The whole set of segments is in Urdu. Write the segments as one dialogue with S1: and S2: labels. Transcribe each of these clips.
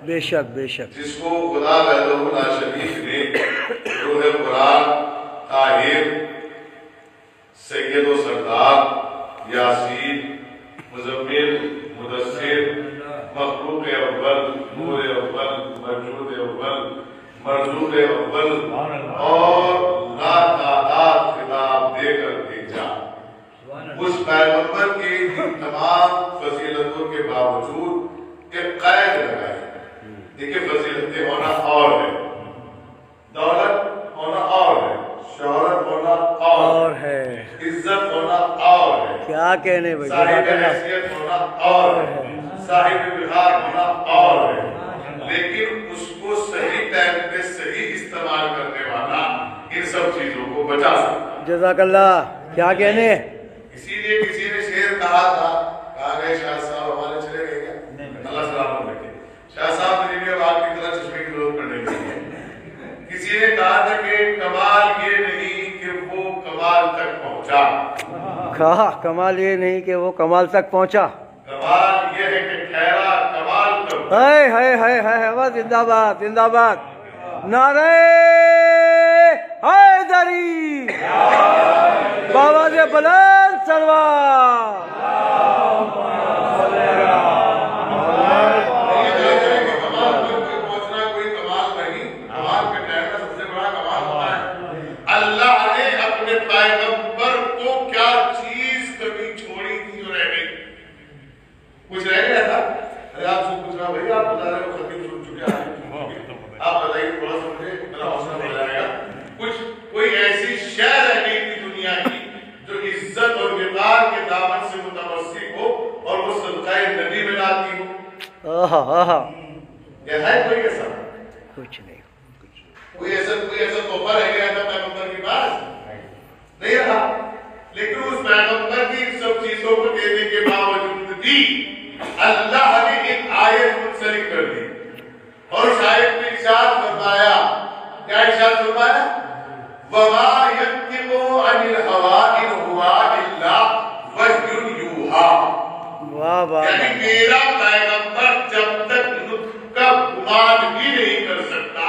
S1: بے شک بے شک
S2: جس کو خدا وحدہ لا شریک نے روح قرآن طاہر سید و سردار یاسین مزمل مدثر مخلوق اول نور اول موجود اول مرزوق اول اور لا تعداد خطاب دے کر بھیجا اس پیغمبر کی تمام فضیلتوں کے باوجود ایک قید لگائی. دیکھیں فضیلتیں ہونا اور ہے، دولت ہونا اور ہے، شہرت ہونا اور ہے، عزت ہونا اور ہے،
S1: کیا کہنے بھائی،
S2: صاحب حیثیت ہونا اور ہے، صاحب وقار ہونا اور ہے، لیکن اس کو صحیح ٹائم پہ صحیح استعمال کرنے والا ان سب چیزوں کو بچا سکتا.
S1: جزاک اللہ. کیا کہنے،
S2: اسی لیے کسی نے شعر کہا تھا، کہا گئے شاہ صاحب ہمارے چلے گئے کیا؟ اللہ سلامت رکھے. شاہ صاحب نے بھی اب آپ کی طرح چشمے کی ضرورت پڑنے کی ہے. کسی نے کہا تھا کہ کمال یہ نہیں کہ وہ کمال تک پہنچا.
S1: کہا کمال یہ نہیں کہ وہ کمال تک پہنچا،
S2: کمال یہ ہے کہ ٹھہرا کمال تک.
S1: ہے زندہ باد زندہ باد. نعرہ حیدری بابا سے بلند سلوات.
S2: یہ ہے کوئی ایسا
S1: کچھ نہیں،
S2: کوئی ایسا تحفہ رہ گیا تھا پیغمبر کے پاس نہیں رہا. لیکن اس پیغمبر کی سب چیزوں کو دینے کے باوجود بھی اللہ نے ایک آیت منسلک کر دی اور اس آیت میں ارشاد فرمایا. کیا ارشاد فرمایا؟ وَمَا يَنطِقُ عَنِ الْهَوَىٰ إِنْ هُوَ إِلَّا وَحْيٌ يُوحَىٰ. یعنی میرا پیغمبر جب تک نطق کا گمان بھی نہیں کر سکتا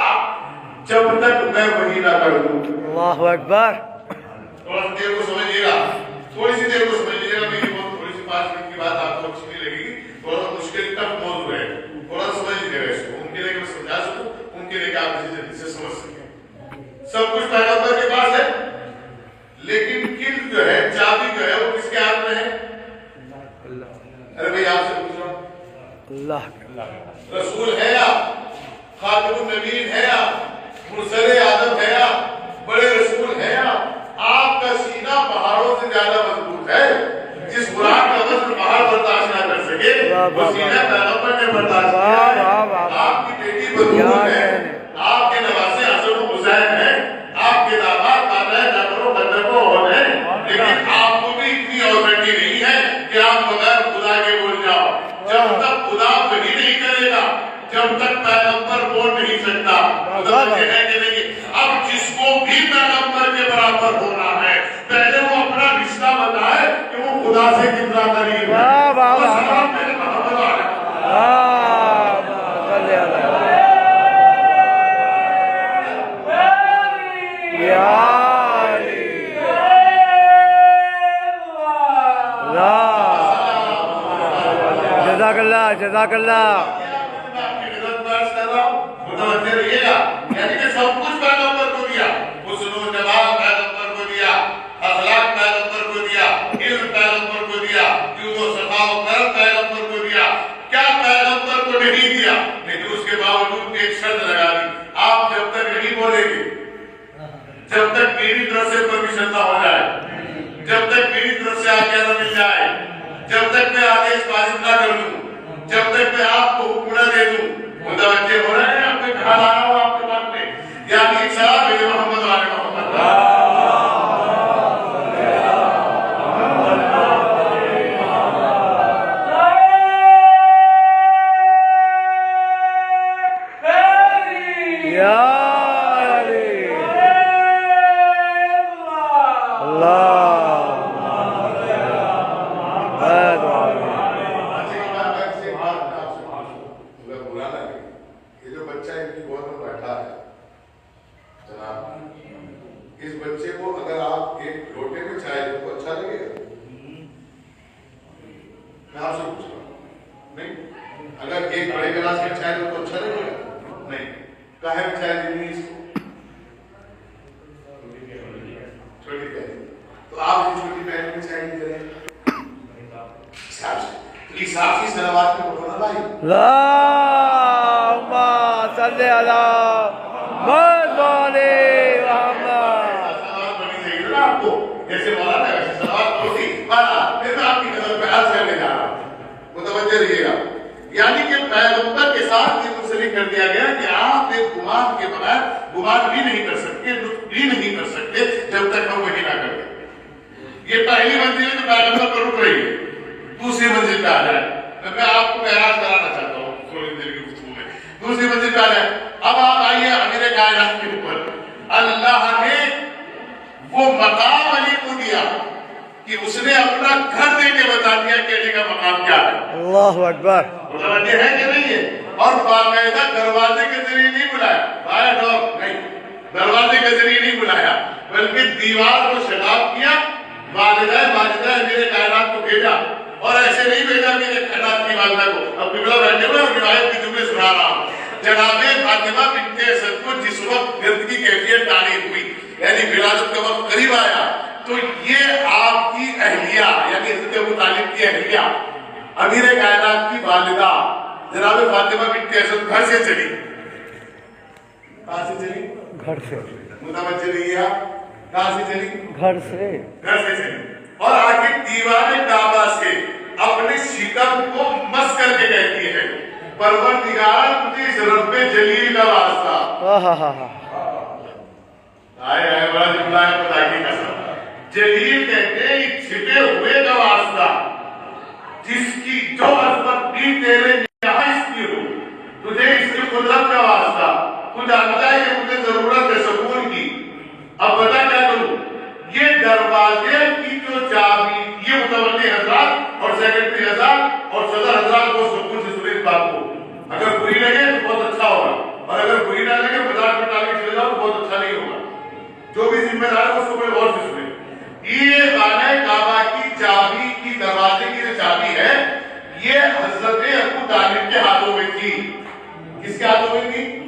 S2: جب تک میں وحی نہ کر دوں.
S1: اللہ اکبر.
S2: تھوڑا سی دیر کو سمجھیے گا، تھوڑی سی دیر کو سمجھیے گا. میری بہت تھوڑی سی 5 منٹ کی بات آپ کو اچھی نہیں لگے گی. تھوڑا سا مشکل ٹف موضوع ہے، تھوڑا سا سمجھ لیجیے گا اس کو. ان کے لیے کہ میں سمجھا سکوں، ان کے لیے کہ آپ اسے جلدی سے سمجھ سکیں. سب کچھ پیغمبر کے پاس ہے، لیکن کلید جو ہے، چابی جو ہے وہ کس کے ہاتھ میں ہے؟ ارے بھائی آپ سے پوچھ رہا ہوں،
S1: اللہ
S2: رسول ہے آپ، خاتم النبیین ہے آپ، مرسل آدم ہے آپ، بڑے رسول ہیں آپ کا سینہ پہاڑوں سے زیادہ مضبوط ہے، جس قرآن کا وزن پہاڑ برداشت نہ کر سکے وہ سینہ پیغمبر نے برداشت کیا ہے۔ آپ کی بیٹی بطول ہے، آپ کے نواسے حسن و حسین ہیں، آپ کے داماد مانا جعفر و خندق و ہیں، لیکن آپ کو بھی اتنی آتھورٹی نہیں ہے کہ آپ بغیر خدا کے بول جاؤ۔ جب تک خدا وحی نہیں کرے گا، جب تک پیغمبر بول نہیں سکتا، متوجہ ہے کہ نہیں؟ اب جس کو بھی پیغمبر کے برابر ہونا ہے، پہلے وہ اپنا رشتہ بتائے کہ وہ خدا سے کتنا قریب ہے۔ وہ سلام میرے محمد علیہ
S1: جزاک اللہ جزاک اللہ۔
S2: متوجہ رہیے گا، یعنی کہ سب کچھ پیغمبر کو دیا، حسن و جمال پیغمبر کو دیا، اخلاق پیغمبر کو دیا، علم پیغمبر کو دیا، جود و صفا و کرم پیغمبر کو دیا، کیا پیغمبر کو نہیں دیا؟ لیکن اس کے باوجود ایک شرط لگا دی، آپ جب تک نہیں بولیں گے، جب تک میری طرف سے پرمیشن نہ ہو جائے، جب تک میری طرف سے آگے نہ مل جائے، جب تک میں آدیش واجب نہ کر دوں، جب تک میں آپ کو حکم نہ دے دوں۔ متوجہ ہو رہے ہیں؟ آپ کے خیال آیا ہو آپ کے بات میں، یعنی ایک سلام میرے محمد والے محمد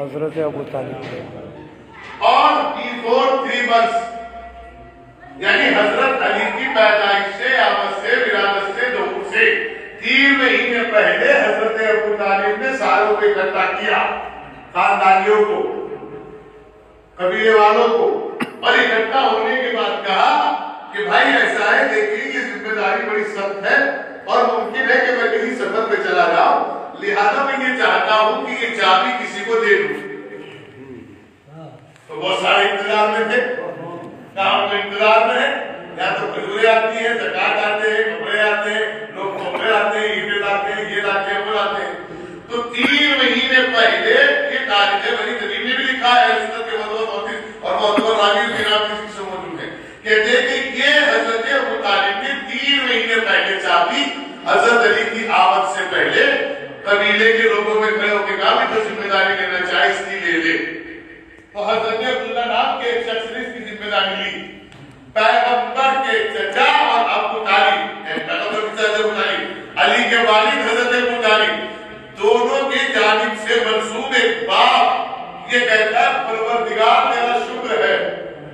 S1: حضرت ابو طالب
S2: اور before 3 months یعنی حضرت علی کی پیدائش سے آمد سے ولادت سے ظہور سے 3 3 مہینے پہلے حضرت ابو طالب نے ساروں کو اکٹھا کیا، خاندانیوں کو، قبیلے والوں کو، اور اکٹھا ہونے کے بعد کہا کہ بھائی ایسا ہے، دیکھیے یہ ذمہ داری بڑی سخت ہے اور ممکن ہے کہ میں کہیں سفر پہ چلا جاؤں، لہذا میں یہ چاہتا ہوں کہ یہ چابی کسی کو دے دوں۔ تو بہت سارے انتظار میں تھے، کہاں تو انتظار میں ہے، یا تو کھجوریں آتی ہیں، زکات آتے ہیں، کپڑے آتے ہیں، لوگ کپڑے لاتے ہیں، عیدیں لاتے ہیں، یہ لاتے ہیں، وہ لاتے ہیں۔ تو 3 مہینے پہلے یہ تاریخ بنی ترین نے بھی لکھا ہے، سنت کے اور معتبر راوی کے نام کسی سے موجود ہے، کہتے ہیں کہ یہ حضرت ابو طالب نے 3 مہینے پہلے چابی حضرت علی کی آمد سے پہلے قبیلے کے لوگوں میں کھڑے ہو کے کہا بھی تو ذمہ داری لینا چاہے اس کی لے لے۔ تو حضرت عبداللہ نام کے ایک شخص نے اس کی ذمہ داری لی۔ پیغمبر کے چچا اور ابو طالب، پیغمبر کے چچا ابو طالب، علی کے والد حضرت ابو طالب، دونوں کی جانب سے منسوب ایک باپ یہ کہتا ہے پروردگار تیرا شکر ہے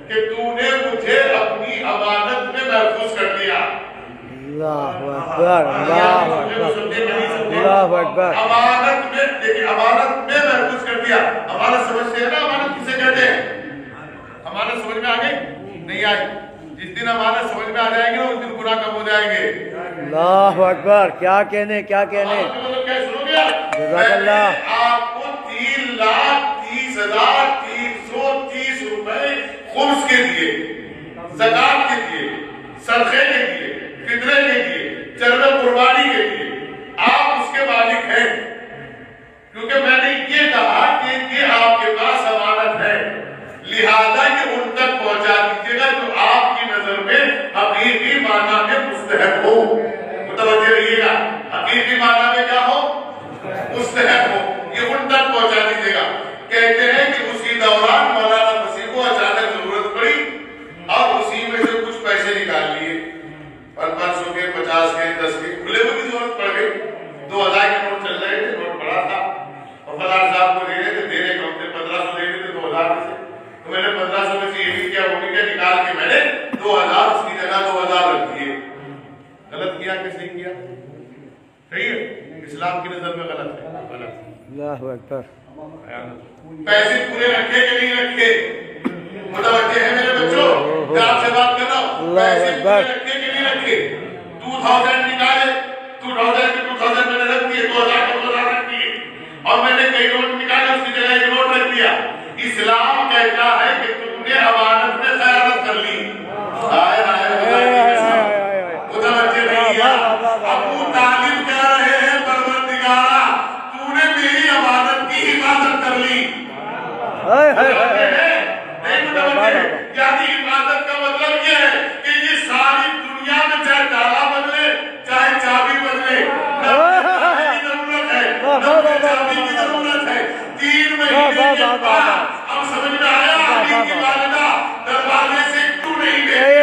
S2: کہ تو نے مجھے اپنی امانت میں محفوظ کر دیا۔
S1: اللہ اکبر، اللہ اکبر، اللہ اکبر۔
S2: امانت میں، دیکھیں امانت میں محفوظ کر دیا۔ امانت سمجھتے ہیں نا، امانت کسے کہتے ہیں؟ امانت سمجھ میں آ گئی؟ نہیں آئی؟ جس دن امانت سمجھ میں آ جائیں گے اس دن گناہ کم ہو جائیں گے۔
S1: اللہ اکبر، کیا کہنے، کیا کہنے۔ جزاک اللہ۔
S2: آپ کو 3,30,330 روپے خمس کے دیے، زکات کے دیے، صدقے کے دیے، فطرے کے دیے، چربے قربانی کے دیے، آپ اس کے مالک ہیں، کیونکہ میں نے یہ کہا کہ یہ آپ کے پاس امانت ہے، لہذا یہ ان تک پہنچا دیجیے گا جو آپ کی نظر میں حقیقی معنی میں مستحق ہو۔ متوجہ رہیے گا، حقیقی معنی میں کیا ہو؟ مستحق ہو، یہ ان تک پہنچا دیجیے گا۔ کہتے ہیں کہ اسی دوران مولانا مسیح کو اچانک ضرورت پڑی اور اسی میں سے کچھ پیسے نکال لیے، 500 کے، 50 کے، 10 کے، کھلے ہوئے کی ضرورت پڑ گئی۔ 2000 کے نوٹ چل رہے تھے، نوٹ بڑا تھا اور فلاں صاحب کو دے رہے تھے، دینے کا ہم نے 1500 دے رہے تھے 2000 میں سے، تو میں نے 1500 میں سے یہ بھی کیا وہ بھی کیا نکال کے میں نے 2000 اس کی جگہ 2000 رکھ دیے۔ غلط کیا کہ صحیح کیا؟ صحیح ہے، اسلام کی نظر میں غلط ہے، غلط۔
S1: اللہ اکبر۔
S2: پیسے پورے رکھے کہ نہیں رکھے؟ متوجہ ہے میرے بچوں، میں آپ سے بات کر رہا ہوں، پیسے پورے رکھے کہ نہیں رکھے؟ 2000 نکالے، 2000 کے 2000 میں نے رکھ دیے، 2000 کے 2000 رکھ دیے، اور میں نے کئی نوٹ نکالے اس کی جگہ ایک نوٹ رکھ دیا۔ اسلام کہتا ہے کہ تم نے امانت میں خیانت کر لی۔ متوجہ رہیے، ابو طالب کہہ رہے ہیں پروردگارا تو نے میری امانت کی حفاظت کر لی۔ یعنی حفاظت کا مطلب یہ ہے کہ یہ ساری دنیا میں چاہے تالا بدلے چاہے چابی بدلے، نہ کی ضرورت ہے نہ چابی کی ضرورت ہے۔ 3 مہینے کے بعد اب سمجھ میں آیا علی کی والدہ دروازے سے کیوں نہیں گئے،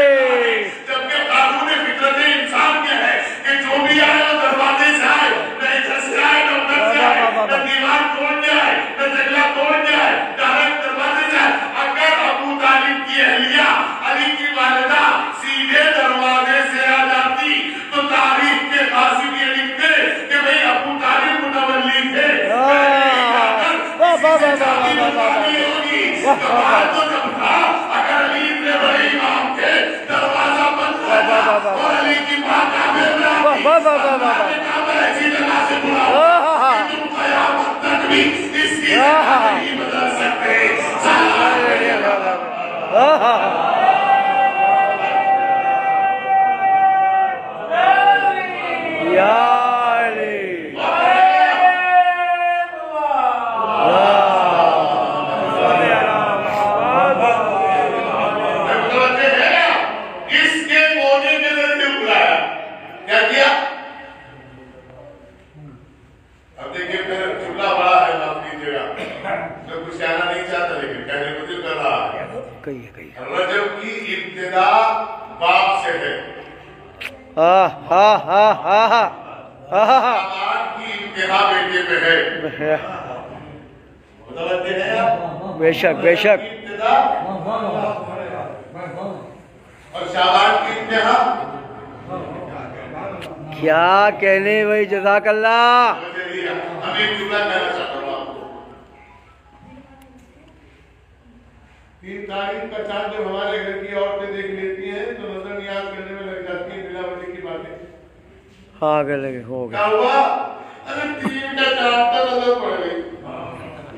S2: جبکہ قانون فطرت انسان کیا ہے کہ جو بھی آئے وہ دروازے سے آئے، نہ ادھر سے آئے نہ ادھر سے آئے، نہ دیوار توڑ جائے نہ جنگلہ توڑ جائے، ڈائریکٹ دروازے سے آئے۔ اگر ابو طالب کی اہلیہ علی کی والدہ سیدھے دروازے سے آ جاتی تو تاریخ کے قاضی یہ لکھتے کہ بھئی ابو طالب متولی تھے، اگر علی اتنے بڑے امام تھے دروازہ بند رہا اور علی کی بات کعبے میں آتی کعبہ ایسی جگہ سے بڑھا کہ تم قیامت تک بھی اس کی جگہ نہیں بدل سکتے۔ رجب کی ابتدا باپ سے ہے، شعبان کی انتہا بیٹے پہ ہے۔ متوجہ ہیں آپ؟
S1: بے شک بے شک۔
S2: ابتدا اور شعبان کی انتہا
S1: کیا کہنے بھائی، جزاک اللہ.
S2: ہم ایک جملہ کہنا چاہتا ہوں آپ کو. تین تاریخ کا چاند جب ہمارے گھر کی عورتیں دیکھ لیتی ہیں تو نظر نیاز کرنے میں لگ جاتی ہیں بلا وجہ کی باتیں.
S1: ہاں کہ لگے ہو
S2: کیا
S1: گیا.
S2: ہوا؟ ارے تین کا چاند کا نظر پڑ گئی.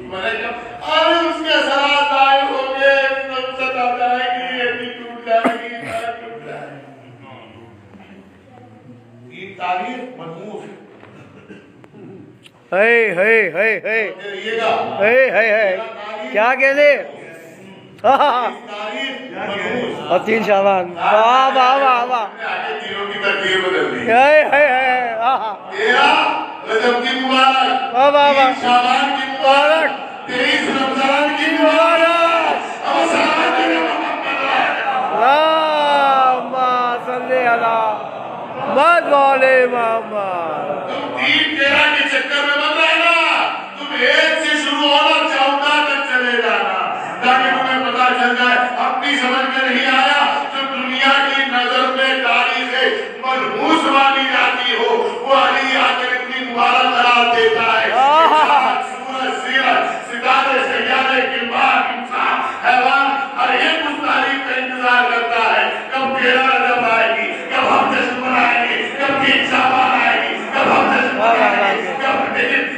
S2: میں نے کہا ارے اس کے اثرات ظاہر ہو گئے، نفست آ جائے گی، ہڈی ٹوٹ جائے گی، پیر ٹوٹ جائے گی. یہ تاریخ منحوس ہے.
S1: کیا کہنے. اور 3 شعبان. واہ واہ واہ واہ.
S2: رجب کی مبارک،
S1: واہ واہ واہ.
S2: شعبان کی مبارک، 23 رمضان کی مبارک.
S1: اللہم صلی علی محمد.
S2: تم 3-13 کے چکر میں مت رہنا. تم 1 سے شروع ہونا 14 تک چلے جانا تاکہ تمہیں پتا چل جائے. اپنی سمجھ میں نہیں آیا جو دنیا کی نظر میں تاریخ منحوس مانی جاتی ہو وہ علی آ کر اتنی مبارک قرار دیتا ہے. سورج، سیرت، ستارے، سیارے، گلبان، انسان، حیوان ہر ایک اس تاریخ کا انتظار کرتا ہے. کب 13 رجب آئے گی، کب ہم جشن منائیں گے، کب 3 شعبان آئے گی، کب ہم جشن منائیں گے،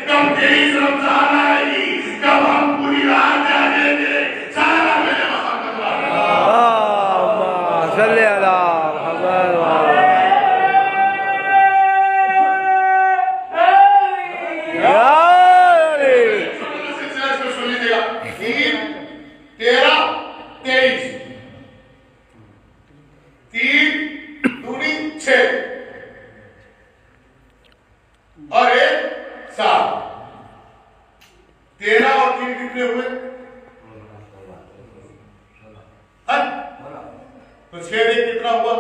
S2: کب 23 رمضان آئے گی، کب ہم پوری رات جاگیں گے. سارا میرے محمد
S1: اللہم صلی علی محمد.
S2: سلسلہ اس کو سن لیجیے گا. 3، 13، 23. 3 دوری 6 اور 1 7. 13 اور 3 کتنے ہوئے؟ تو 6 دیکھ کتنا ہوا؟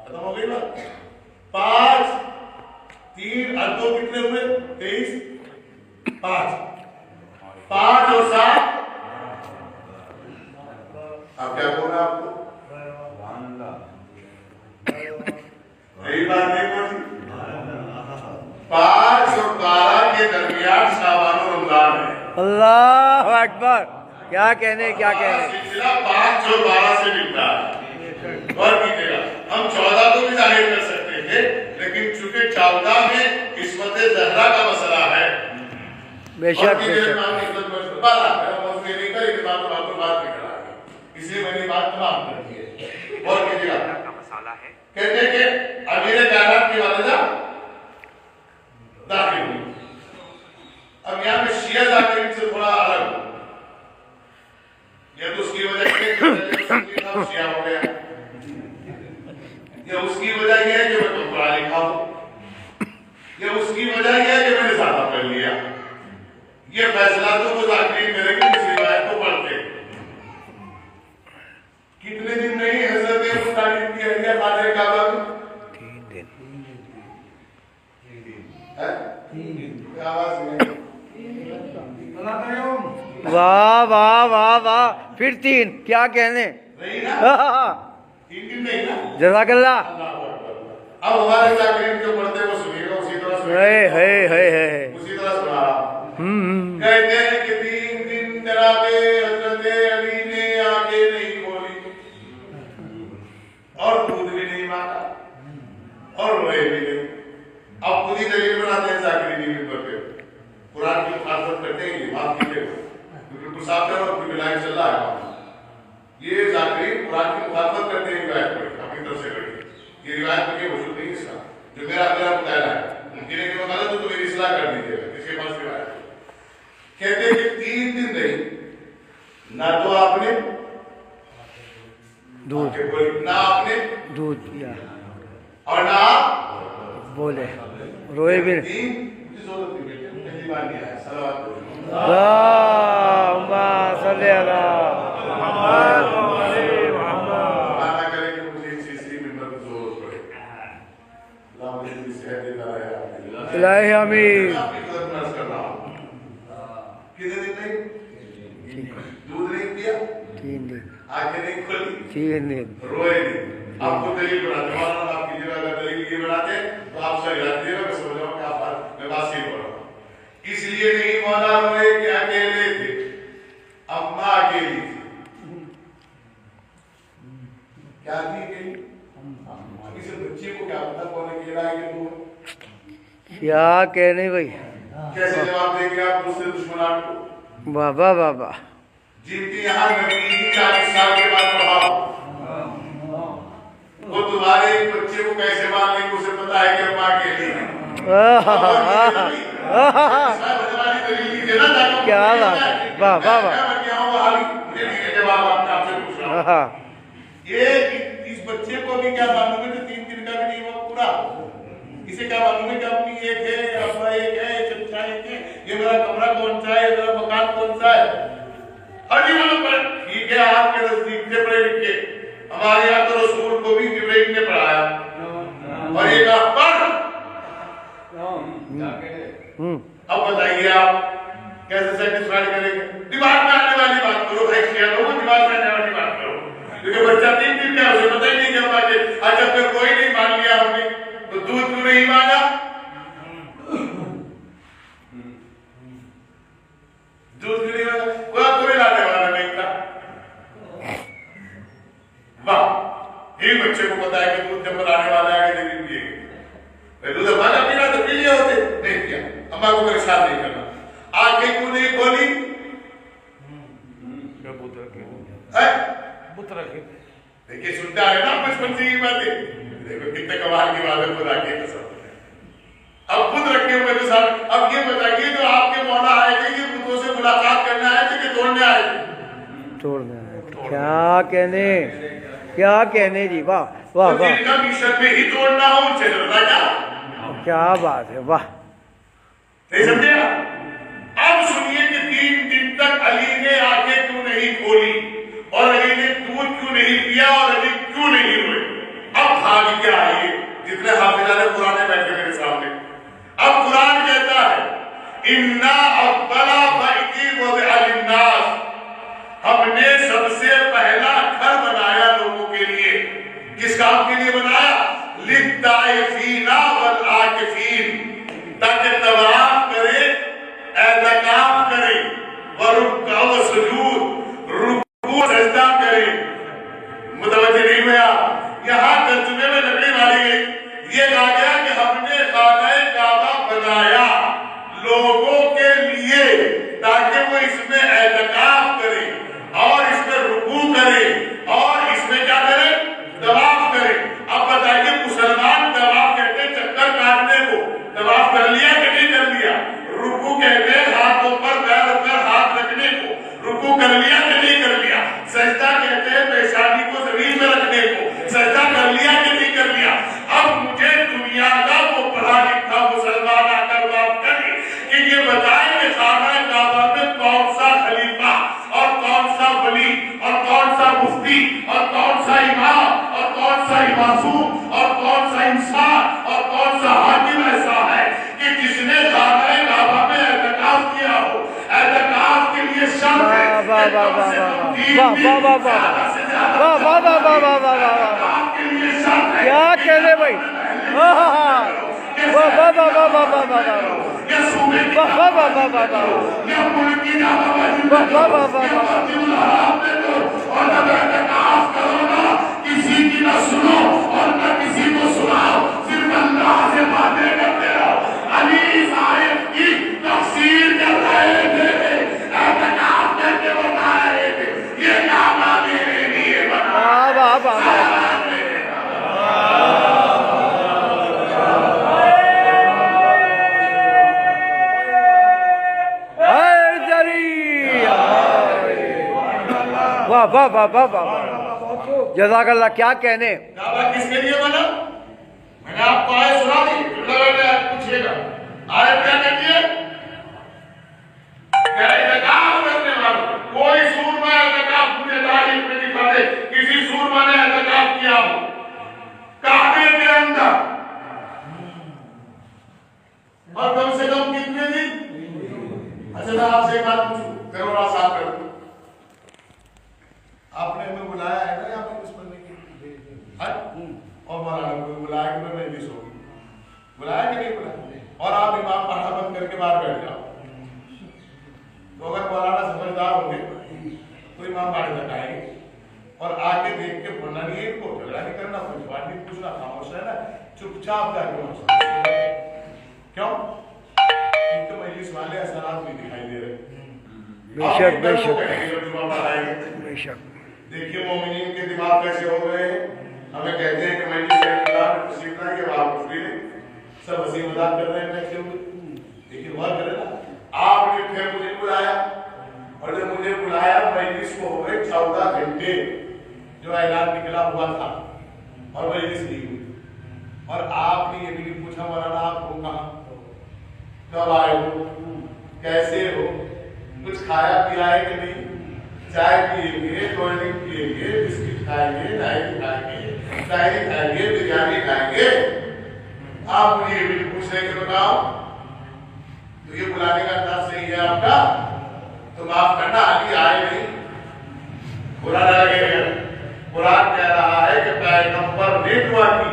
S2: ختم ہو گئی بات. 5 3 اور 2 کتنے ہوئے؟ 23. 5 اور 7. اب کیا بولنا آپ کو؟ یہی بات نہیں پہنچی. 5 اور 12 کے درمیان شعبان و رمضان ہے.
S1: اللہ اکبر. کیا کہنے کیا کہنے.
S2: سلسلہ 5 اور 12 سے ملتا ہے. غور کیجیے گا. ہم 14 کو بھی ظاہر کر سکتے تھے لیکن چونکہ 14 میں قسمت زہرا کا مسئلہ ہے.
S1: بے شک بے شک.
S2: اسی میں نے بات تمام کر دی ہے. غور کیجیے گا. کہتے ہیں کہ امیر کائنات کی والدہ داخل ہوئی. اب یہاں پہ شیعہ ذاکرین سے تھوڑا الگ ہو. یہ تو اس کی وجہ شیعہ ہو گیا. یہ اس کی وجہ یہ ہے کہ میں قرآن لکھا ہوں. یہ اس کی وجہ یہ ہے کہ میں نے زیادہ پڑھ لیا. یہ فیصلہ تو وہ ذاکرین میرے کی اس روایت کو پڑھتے. کتنے دن نہیں حضرت مختلف کی اہلیہ خانہ کعبہ میں
S1: 3 دن.
S2: آواز نہیں.
S1: واہ واہ واہ واہ. پھر 3. کیا کہنے.
S2: نہیں نا 3 دن نہیں نا.
S1: جزاک اللہ.
S2: اب ہمارے ذاکرین جو پڑھتے وہ سنیے گا اسی طرح سنیے. اسی طرح سنا رہا. کہتے ہیں کہ 3 دن جناب حضرت علی نے آنکھیں نہیں کھولی اور دودھ بھی نہیں مانگا اور روئے بھی نہیں. اب خود ہی دلیل بناتے ہیں ذاکرین ممبر پہ. قرآن کی مخالفت کرتے ہیں. یہ بات کیجیے کیونکہ مسافر اور کیونکہ لائن چل رہا ہے. یہ ذاکرین قرآن کی مخالفت کرتے ہیں. روایت پر اپنی طرف سے کرتے. یہ روایت پر یہ وجود نہیں اس کا جو میرا مطالعہ ہے. ممکن ہے کہ وہ غلط ہو تو میری اصلاح کر دیجیے گا. اس کے پاس روایت کہتے ہیں کہ 3 دن نہیں نہ تو آپ نے
S1: دودھ
S2: نہ آپ نے
S1: دودھ پیا
S2: اور نہ آپ
S1: بولے روئے بھی نہیں.
S2: 3 ضرورت نہیں بیٹے. پہلی بار نہیں آیا. صلوات
S1: اللہم صلی علی محمد.
S2: مانا کرے کہ مجھے اس چیز کی ممبر کو ضرورت پڑے. اللہ مجھے بھی صحت دیتا رہے.
S1: الہی آمین.
S2: آپ کی خدمت میں عرض کر رہا ہوں. کتنے دن نہیں دودھ نہیں پیا,
S1: 3 دن,
S2: آنکھیں نہیں کھلی,
S1: 3 دن
S2: روئے نہیں. آپ کو دلیل بناتے ہیں, آپ کی جگہ کا دلیل یہ بناتے
S1: کیا کہنے بھائی.
S2: کیسے جواب دیں گے آپ دوسرے دشمنان کو؟
S1: بابا بابا
S2: جنتی یہاں نبی 40 سال کے بعد پڑھا وہ تمہارے بچے کو کیسے مان لیں گے؟ اسے پتا ہے کہ ماں کے لیے
S1: کیا بات ہے. واہ واہ واہ.
S2: یہ اس بچے کو بھی کیا معلوم ہے کہ 3 دن کا بھی نہیں ہوا پورا. اسے کیا معلوم ہے کہ اپنی ایک ہے اپنا ایک ہے چچا ایک ہے یہ میرا کمرہ کون سا ہے میرا مکان کون سا ہے. ٹھیک ہے آپ کے نزدیک سے پڑھے لکھے ہمارے یہاں تو رسول کو بھی جبرائیل نے پڑھایا اور یہ کہا پڑھ. اب بتائیے آپ کیسے سیٹسفائی کریں گے؟ دماغ میں آنے والی بات کرو بھائی. شیعہ لوگوں دماغ میں آنے والی بات کرو کیونکہ بچہ 3 دن کا اسے پتہ ہی نہیں کہ ماجھے اچھا پھر کوئی نہیں مان لیا ہم نے تو دودھ کیوں نہیں مانگا؟ دودھ کیوں نہیں مانگا؟ کوئی لانے والا نہیں تھا. واہ یہ بچے کو پتا ہے کہ دودھ جب بنانے والا ہے کہ نہیں پیے گے. دودھ مانا پینا تو پی لیا ہوتے نہیں کیا. اماں کو پریشان نہیں کرنا. آنکھیں کیوں نہیں کھولی؟ دیکھیے سنتا ہے نا بچپن سے یہ باتیں. دیکھو کتنے کمال کی بات ہے خدا کی قسم. اب خود رکھے ہوئے تو ساتھ. اب یہ بتائیے جو آپ کے مولا آئے تھے یہ بتوں سے ملاقات کرنے آئے تھے کہ توڑنے آئے تھے؟
S1: توڑنے آئے. کیا کہنے جی. واہ واہ واہ.
S2: جن کا مشن میں ہی توڑنا ہو ان سے ڈرنا
S1: کیا بات ہے. واہ
S2: نہیں سمجھے آپ؟ اب سنیے کہ 3 دن تک علی نے آنکھیں کیوں نہیں کھولی اور علی نے دودھ کیوں نہیں پیا اور علی کیوں نہیں روئے. اب بھاگ کے آئیے جتنے حافظہ نے قرآن بیٹھے میرے سامنے. اب قرآن کہتا ہے اِنَّا أَوَّلَ بَيْتٍ وُضِعَ لِلنَّاسِ ہم نے سب سے پہلا گھر بنایا لوگوں کے لیے. کس کام کے لیے بنایا؟ لِلطَّائِفِينَ وَالْعَاكِفِينَ تاکہ طواف کرے اعتکاف کرے ورکوع وسجود رکوع سجدہ کرے. متوجہ نہیں ہوئے آپ؟ یہاں ترجمے میں لکڑی ماری گئی. یہ کہا گیا کہ ہم نے خانہ کعبہ بنایا لوگوں کے لیے تاکہ وہ اس میں اعتکاف کرے اور اس میں رکوع کرے اور اس میں کیا کرے؟ طواف کرے. اب بتائیے مسلمان طواف کہتے ہیں چکر کاٹنے کو. طواف کر لیا کہ نہیں کر لیا؟ رکوع کہتے ہیں ہاتھوں پر پیر پر ہاتھ رکھنے کو. رکوع کر لیا کہ نہیں کر لیا؟ سجدہ کہتے ہیں پیشانی کو زمین میں رکھنے کو. سجدہ کر لیا کہ نہیں کر لیا؟ اب مجھے دنیا کا وہ پڑھا لکھا مسلمان آ کر بات کرے کہ یہ بتائے کہ خانہ کعبہ میں کون سا خلیفہ اور کون سا ولی اور کون سا مفتی اور کون سا امام اور کون سا معصوم اور کون سا انسان اور کون سا حاکم ایسا ہے کہ جس نے خانہ کعبہ میں اعتکاف کیا ہو. اعتکاف کے لیے شرط ہے
S1: کیا کہنے بھائی.
S2: کسی کی نہ سنو اور نہ کسی کو سناؤ صرف اللہ سے باتیں کرتے رہو. علی صاحب کی تفسیر کر رہے تھے اعتکاف کر کے بتا رہے تھے یہ کعبہ میرے لیے بنا.
S1: واہ واہ واہ واہ واہ. جزاک اللہ. کیا کہنے.
S2: کعبہ کس کے لیے بنا؟ میں نے آپ کو آیت سنا دی. پوچھئے گا آیت کیا کہتی ہے؟ کہ اعتکاف کرنے والوں کوئی سورما اعتکاف مجھے تاریخ میں دکھا دے کسی سورما نے اعتکاف کیا ہو کعبے کے اندر اور کم سے کم کتنے دن. اچھا میں آپ سے ایک بات پوچھوں کرو آسان کرو. آپ نے ہمیں بلایا ہے نا یہاں پر کس پڑھنے کی اور مولانا کو بلایا کہ میں مجلس ہوگی. بلایا کہ نہیں بلایا؟ اور آپ امام پڑھنا بند کر کے باہر بیٹھ جاؤ. تو اگر مولانا سمجھدار ہوں گے تو امام پڑھنے تک آئیں گے اور آگے دیکھ کے پڑھنا نہیں ہے. ان کو جھگڑا نہیں کرنا کوئی بات نہیں پوچھنا خاموش رہنا چپ چاپ جا کے کیوں
S1: بے شک بے شک
S2: بے شک دیکھیے مومنین کے دماغ کیسے ہو گئے ہیں. ہمیں کہتے ہیں کہ میں تشریف نہ کہ آپ کچھ بھی نہیں, سب ہنسی مذاق کر رہے ہیں بیٹھے ہوئے, لیکن غور کرے نا آپ نے پھر مجھے بلایا, اور جب مجھے بلایا مجلس کو ہو گئے 14 گھنٹے جو اعلان نکلا ہوا تھا اور مجلس نہیں ہوئی, اور آپ نے یہ بھی پوچھا مولانا آپ ہو کہاں, کب آئے ہو, کیسے ہو, کچھ کھایا پیا ہے کہ نہیں, چائے پیئیں گے, کولڈ ڈرنک پیئیں گے, بسکٹ کھائیں گے, ڈائری کھائیں گے, شاعری کھائیں گے, بریانی کھائیں گے. آپ مجھے یہ بھی پوچھ رہے کہ بتاؤ تو یہ بلانے کا انداز صحیح ہے آپ کا, تو معاف کرنا ابھی آئے نہیں, برا نہ لگے گا. قرآن کہہ رہا ہے کہ پیغمبر نے دعا کی,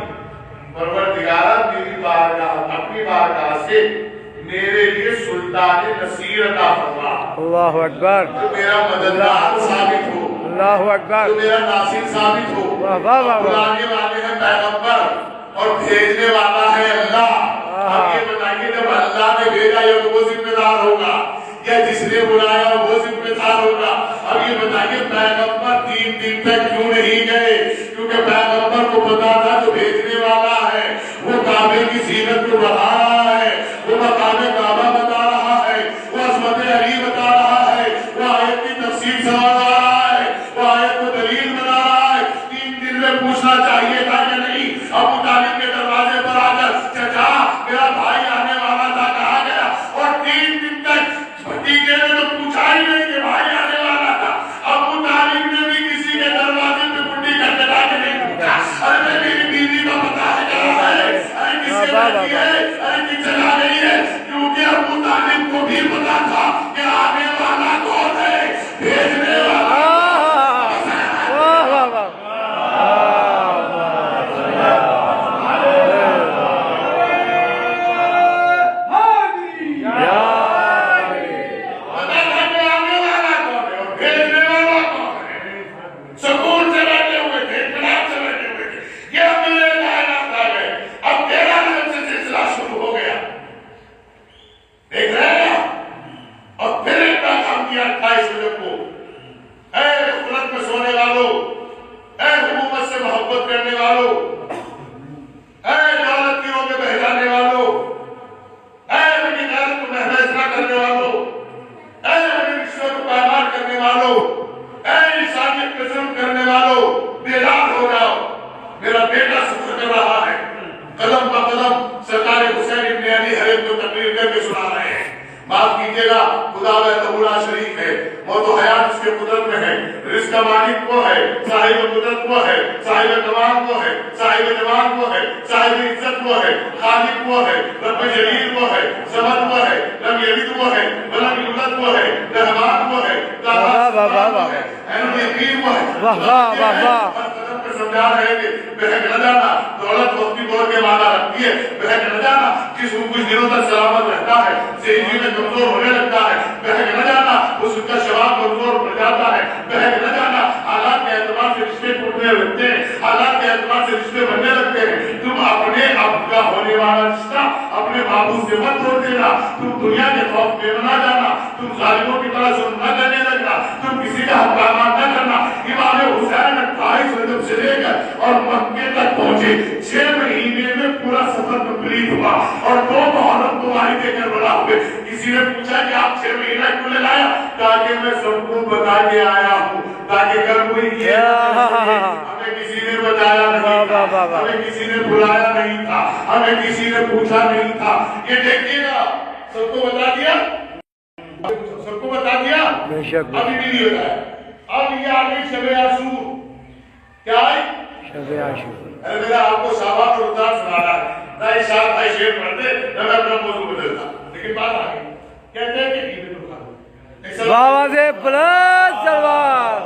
S2: پروردگارہ میری بارگاہ اپنی بارگاہ سے میرے لیے سلطان نصیر عطا فرما,
S1: اللہ اکبر,
S2: جو میرا مددگار ثابت ہو,
S1: اللہ اکبر,
S2: جو میرا ناصر ثابت ہو.
S1: واہ واہ واہ.
S2: بلانے والے ہیں پیغمبر اور بھیجنے والا ہے اللہ. اب یہ بتائیے جب اللہ نے بھیجا یا تو وہ ذمہ دار ہوگا یا جس نے بلایا وہ ذمہ دار ہوگا. اب یہ بتائیے پیغمبر 3 دن تک کیوں نہیں گئے, کیونکہ پیغمبر کو پتا تھا جو بھیجنے والا ہے وہ کعبے کی زینت کو بڑھا رہا ہے, وہ مقام کعبہ بتا رہا ہے, وہ عظمت علی بتا رہا ہے, وہ آیت کی تفسیر سمجھا رہا ہے, وہ آیت کو دلیل بنا رہا ہے. 3 دن میں پوچھنا چاہیے تھا کہ نہیں, ابو طالب کے دروازے پر آ کر چچا میرا بھائی آنے والا تھا کہا گیا, اور 3 دن تک بھتیجے نے تو پوچھا ہی نہیں کہ بھائی آنے والا تھا. ابو طالب نے بھی کسی کے دروازے پہ کنڈی کر کے لا کے نہیں پوچھا, ارے میری بیوی کا پتہ ہے کہاں ہے, ارے کس کے بیٹی ہے, ارے کس جگہ گئی ہے, کیونکہ ابو طالب کو بھی پتا تھا کہ آنے والا کون ہے, بھیجنے والا.
S1: واہ واہ واہ.
S2: ابھی بھی نہیں ہوتا ہے. اب یہ آگے شب عاشور کیا ہے,
S1: شب عاشور.
S2: ارے میرا آپ کو صحابہ کو رضا سنانا ہے, نہ اشار بھائی شیر پڑھتے نہ میں اپنا موضوع بدلتا, لیکن بات آگئی کہتے ہیں کہ عید الفطر
S1: بابا سے بلند سلوار.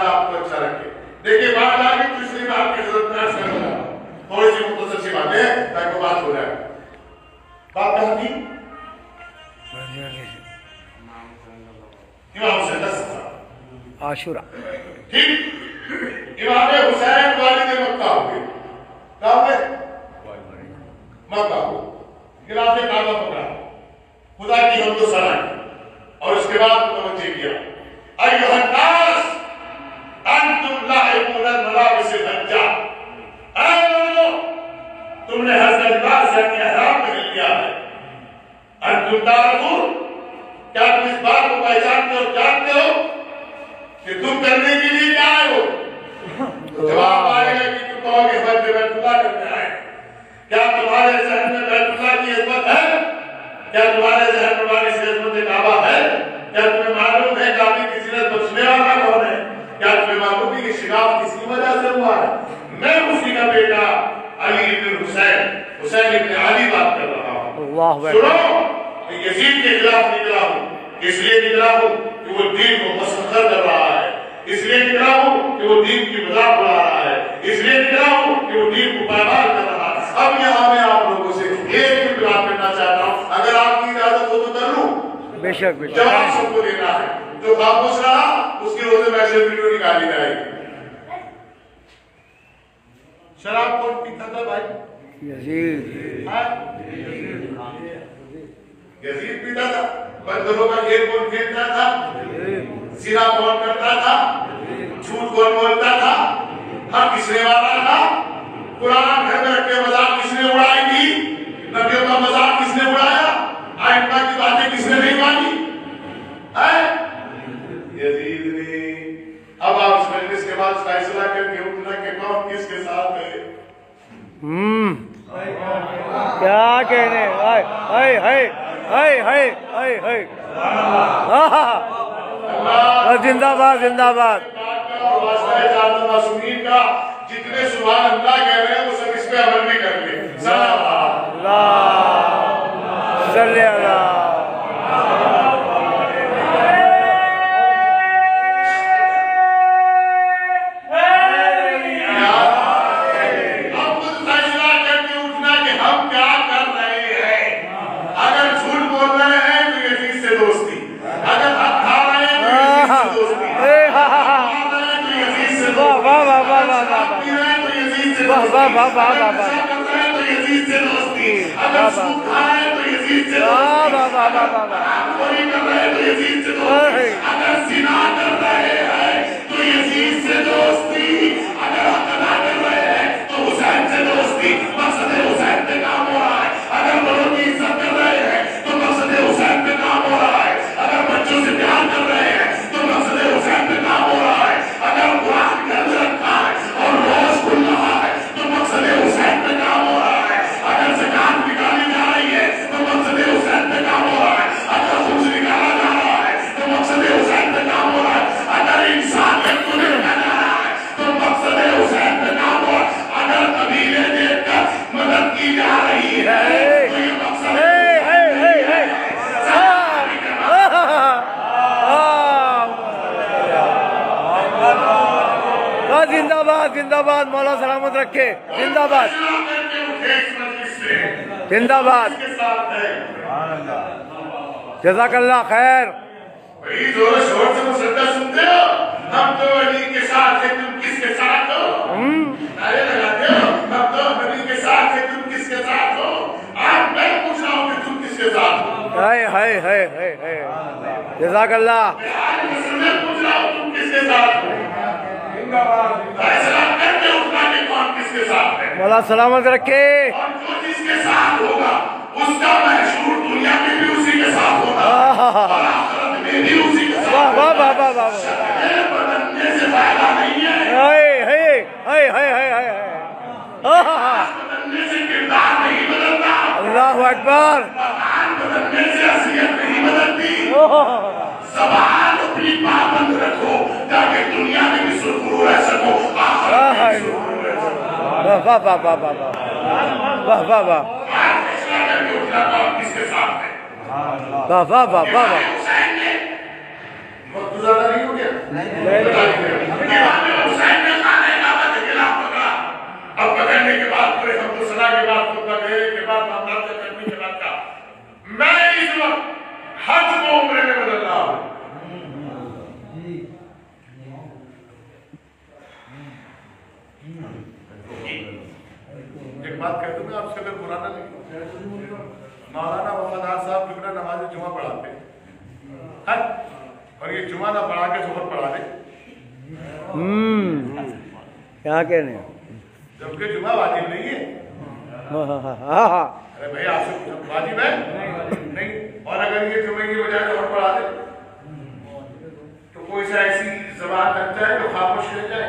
S2: آپ کو اچھا رکھے. دیکھیے بات آگئی تو اس لیے میں آپ کی حضرت میں عرض کروں گا تھوڑی سی مختصر سی باتیں تاکہ بات ہو جائے. بات کہاں تھی؟ امام حسین
S1: عاشورہ.
S2: ٹھیک, امام حسین والد مکہ ہوئے, کہاں ہوئے؟ مکہ ہوئے. خلاف کعبہ پکڑا، خدا کی حمد و ثنا کی، اور اس کے بعد متوجہ کیا ایھا الناس انتم لاعبون الملابس الحجاج، اے لوگوں تم نے حج کا لباس یعنی احرام پہن لیا ہے، انتم تعلمون کیا تم اس بات کو پہچانتے اور جانتے ہو کہ تم کرنے کے لیے کیا آئے ہو؟ جواب آئے گا کہ تم کہو کہ حج بیت اللہ کرنے آئے، کیا تمہارے ذہن میں بیت اللہ کی عظمت ہے؟ کیا تمہارے ذہن میں بارش کی عظمت کعبہ ہے؟ کیا تمہیں معلوم ہے کعبے کی زینت بخشنے والا کون ہے؟ کیا تمہیں معلوم ہے کہ شگاف کس کی وجہ سے ہوا ہے؟ میں اسی کا بیٹا علی بن حسین ابن علی بات کر رہا ہوں۔ سنو، یزید کے خلاف نکلا ہوں، اس لیے نکلا ہوں کہ وہ دین کو مسخر کر رہا ہے، اس لیے نکلا ہوں کہ وہ دین کی مذاق اڑا رہا ہے، اس لیے نکلا ہوں کہ وہ دین کو پائمال کر رہا ہے۔ اب یہاں میں آپ لوگوں سے ایک بھی بات کرنا چاہتا ہوں، اگر آپ کی اجازت ہو تو کر لوں؟
S1: بے شک بے شک،
S2: جواب سب کو دینا ہے، جو خاموش رہا اس کے روزے میں سے ویڈیو نکالی جائے گی۔ شراب کون پیتا تھا بھائی؟
S1: یزید۔
S2: یزید پیتا تھا؟ بندروں کا کھیل کون کھیلتا تھا؟ زنا کون کرتا تھا؟ جھوٹ کون بولتا تھا؟ حق کسنے والا تھا؟ قرآن گھر میں رکھ کے مذاق کس نے اڑائی تھی؟ نبیوں کا مذاق کس نے اڑایا؟ آئمہ کی باتیں کس نے نہیں مانی؟ یزید نے اب آپ اس مجلس کے بعد فیصلہ کر کے اٹھنا کہ کون کس کے ساتھ ہے۔
S1: کیا کہنے، ہائے ہائے ہائے ہائے ہائے ہائے، زندہ باد زندہ باد۔
S2: جتنے سبحان اللہ کہہ رہے ہیں وہ سب اس پہ عمل بھی کر لیں۔
S1: اللہ صلی اللہ۔ زندہ باد زندہ باد، مولا سلامت رکھے، زندہ باد زندہ باد، جزاک اللہ خیر۔
S2: بڑی زور شور سے مسجدہ سنتے ہو، ہم تو علی کے ساتھ ہیں تم کس کے ساتھ ہو؟ نعرے لگاتے ہو، ہم تو علی کے ساتھ ہیں تم کس کے ساتھ ہو؟ آج میں پوچھ رہا ہوں کہ تم کس کے ساتھ ہو؟
S1: ہائے ہائے ہائے ہائے ہائے، جزاک اللہ۔
S2: میں پوچھ رہا ہوں تم کس کے ساتھ ہو؟ فیصلہ کر کے اٹھنا کہ کون کس کے ساتھ ہے،
S1: مولا سلامت رکھے،
S2: اور جو جس کے ساتھ ہوگا اس کا محشور دنیا میں بھی اسی کے ساتھ ہوگا اور آخرت میں بھی اسی کے ساتھ ہوگا۔
S1: واہ واہ واہ واہ،
S2: شکلیں بدلنے سے فائدہ نہیں ہے،
S1: ہائے ہائے ہائے ہائے ہائے ہائے،
S2: بدلنے سے کردار نہیں بدلتا،
S1: اللہ اکبر،
S2: مکان بدلنے سے حیثیت نہیں بدلتی۔ زبان اپنی پابند رکھو تاکہ دنیا میں بھی سرخرو رہ سکو، آخرت میں بھی سرخرو رہ سکو۔
S1: واہ واہ واہ واہ واہ واہ واہ واہ،
S2: فیصلہ کر کے اٹھنا کون کس کے ساتھ ہے۔
S1: واہ واہ واہ واہ واہ،
S2: حسین نے وقت زیادہ نہیں ہو گیا، امام حسین نے خانہ کعبہ کے خلاف پکڑا، اب پکڑنے کے بعد پورے حمد و ثنا کے بعد خطبہ دینے کے بعد معاملات کے کرنے کے بعد کہا میں اس وقت حج کو عمرے میں بدل رہا ہوں۔ ایک بات کہہ دوں میں آپ سے اگر برا نہ لگے، مولانا وفادار صاحب کتنا نماز جمعہ پڑھاتے ہیں اور یہ جمعہ نہ پڑھا کے ظہر پڑھا دے
S1: کیا کہنے
S2: جبکہ جمعہ واجب نہیں ہے. ارے بھائی آپ سے واجب ہے نہیں, اور اگر یہ جمعے کی بجائے ظہر پڑھا دے تو کوئی سا ایسی زبان لگ جائے جو خاموش رہ جائے.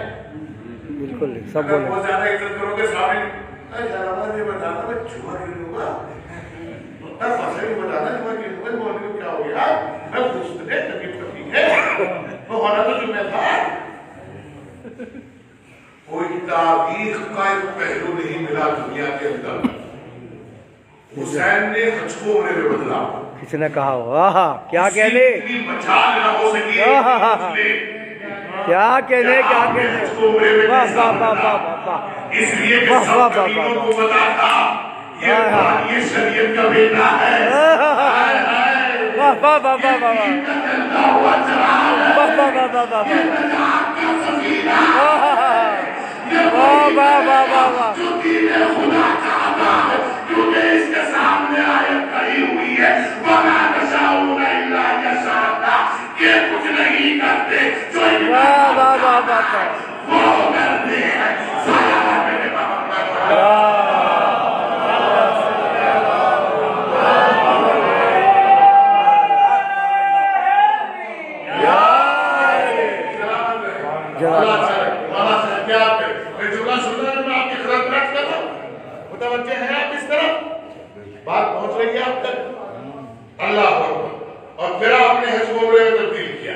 S1: بالکل سب
S2: اگر
S1: بولے
S2: بہت زیادہ عزت کرو گے سامنے یہ بتانا میں جمعہ کیوں لوں گا, فصل بھی بتانا جمعہ کیوں لوں گا, بولنے کو کیا ہو گیا, میں دوست نے طبیعت کرتی ہے وہ ہونا تو جمعہ تھا. کوئی تاریخ کا ایک پہلو نہیں ملا دنیا کے اندر حسین نے حج کو عمرے میں بدلا.
S1: کسی نے کہا ہو کیا کہنے
S2: مچال نہ ہو سکی
S1: کیا کہنے کیا کہنے واہ واہ واہ واہ واہ.
S2: اس لیے کہ سب قبیلوں کو پتا تھا یہ شریعت کا بیٹا ہے.
S1: واہ واہ واہ واہ واہ
S2: کیونکہ اس کے سامنے آیت کہی ہوئی ہے وَمَا تَشَاءُونَ إِلَّا أَن يَشَاءَ اللَّهُ, یہ کچھ نہیں کرتے جو وہ کرتے ہیں. متوجہ ہیں آپ اس طرح بات پہنچ رہی ہے آپ تک. اللہ اکبر. اور پھر آپ نے حج کو عمرے میں تبدیل کیا